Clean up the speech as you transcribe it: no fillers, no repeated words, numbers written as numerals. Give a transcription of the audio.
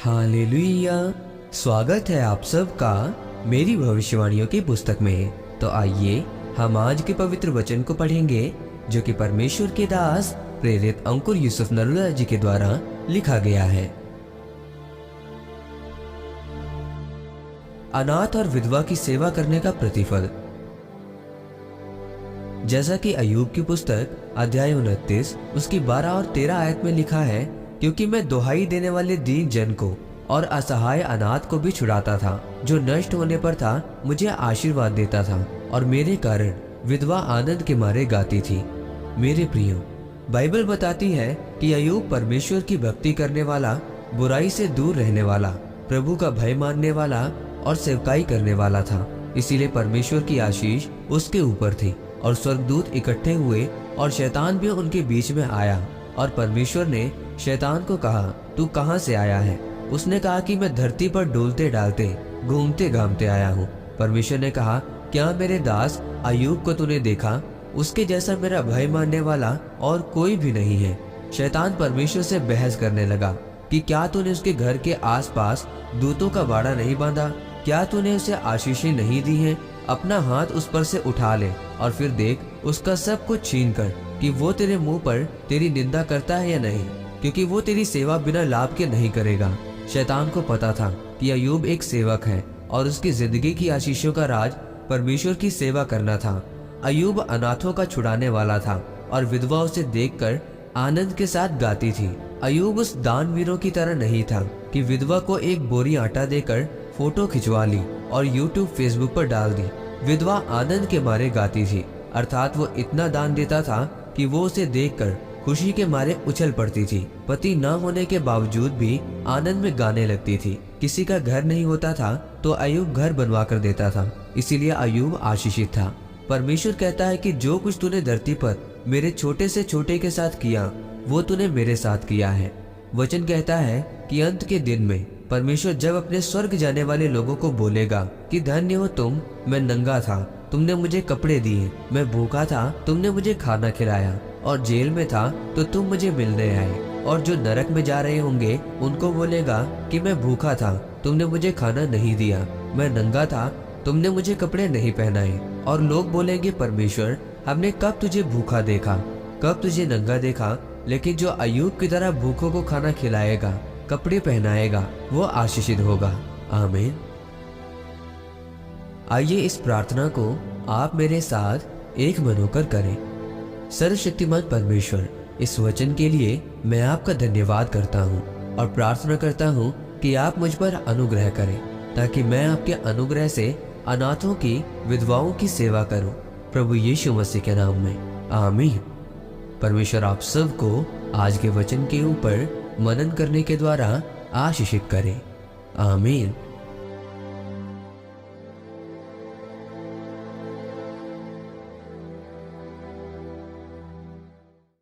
Hallelujah. स्वागत है आप सबका मेरी भविष्यवाणियों की पुस्तक में। तो आइए हम आज के पवित्र वचन को पढ़ेंगे जो कि परमेश्वर के दास प्रेरित अंकुर यूसुफ नरुला जी के द्वारा लिखा गया है। अनाथ और विधवा की सेवा करने का प्रतिफल। जैसा कि अय्यूब की पुस्तक अध्याय 29 उसकी 12 और 13 आयत में लिखा है, क्योंकि मैं दुहाई देने वाले दीन जन को और असहाय अनाथ को भी छुड़ाता था, जो नष्ट होने पर था मुझे आशीर्वाद देता था, और मेरे कारण विधवा आनंद के मारे गाती थी। मेरे प्रियो, बाइबल बताती है कि अय्यूब परमेश्वर की भक्ति करने वाला, बुराई से दूर रहने वाला, प्रभु का भय मानने वाला और सेवकाई करने वाला था। इसीलिए परमेश्वर की आशीष उसके ऊपर थी, और स्वर्गदूत इकट्ठे हुए और शैतान भी उनके बीच में आया। और परमेश्वर ने शैतान को कहा, तू कहां से आया है? उसने कहा कि मैं धरती पर डोलते डालते घूमते घामते आया हूँ। परमेश्वर ने कहा, क्या मेरे दास अय्यूब को तूने देखा? उसके जैसा मेरा भय मानने वाला और कोई भी नहीं है। शैतान परमेश्वर से बहस करने लगा कि क्या तूने उसके घर के आसपास दूतों का बाड़ा नहीं बांधा? क्या तूने उसे आशीषें नहीं दी हैं? अपना हाथ उस पर से उठा ले और फिर देख उसका सब कुछ छीन कर कि वो तेरे मुंह पर तेरी निंदा करता है या नहीं, क्योंकि वो तेरी सेवा बिना लाभ के नहीं करेगा। शैतान को पता था कि अय्यूब एक सेवक है और उसकी जिंदगी की आशीषों का राज परमेश्वर की सेवा करना था। अय्यूब अनाथों का छुड़ाने वाला था और विधवा उसे देखकर आनंद के साथ गाती थी। अय्यूब उस दानवीरों की तरह नहीं था कि विधवा को एक बोरी आटा देकर फोटो खिंचवा ली और यूट्यूब फेसबुक पर डाल दी। विधवा आनंद के मारे गाती थी, अर्थात वो इतना दान देता था कि वो उसे देखकर खुशी के मारे उछल पड़ती थी। पति न होने के बावजूद भी आनंद में गाने लगती थी। किसी का घर नहीं होता था तो अय्यूब घर बनवा कर देता था, इसीलिए अय्यूब आशीषित था। परमेश्वर कहता है कि जो कुछ तूने धरती पर मेरे छोटे से छोटे के साथ किया, वो तूने मेरे साथ किया है। वचन कहता है कि अंत के दिन में परमेश्वर जब अपने स्वर्ग जाने वाले लोगों को बोलेगा कि धन्य हो तुम, मैं नंगा था, तुमने मुझे कपड़े दिए, मैं भूखा था, तुमने मुझे खाना खिलाया, और जेल में था तो तुम मुझे मिलने आए। और जो नरक में जा रहे होंगे उनको बोलेगा कि मैं भूखा था, तुमने मुझे खाना नहीं दिया, मैं नंगा था, तुमने मुझे कपड़े नहीं पहनाए। और लोग बोलेंगे, परमेश्वर हमने कब तुझे भूखा देखा, कब तुझे नंगा देखा? लेकिन जो अय्यूब की तरह भूखों को खाना खिलाएगा, कपड़े पहनाएगा, वो आशीषित होगा। आमीन। आइए इस प्रार्थना को आप मेरे साथ एक मन होकर करें। सर्वशक्तिमान परमेश्वर, इस वचन के लिए मैं आपका धन्यवाद करता हूँ और प्रार्थना करता हूँ कि आप मुझ पर अनुग्रह करें, ताकि मैं आपके अनुग्रह से अनाथों की, विधवाओं की सेवा करूँ, प्रभु यीशु मसीह के नाम में। आमीन। परमेश्वर आप सबको आज के वचन के ऊपर मनन करने के द्वारा आशीषित करे। आमीन।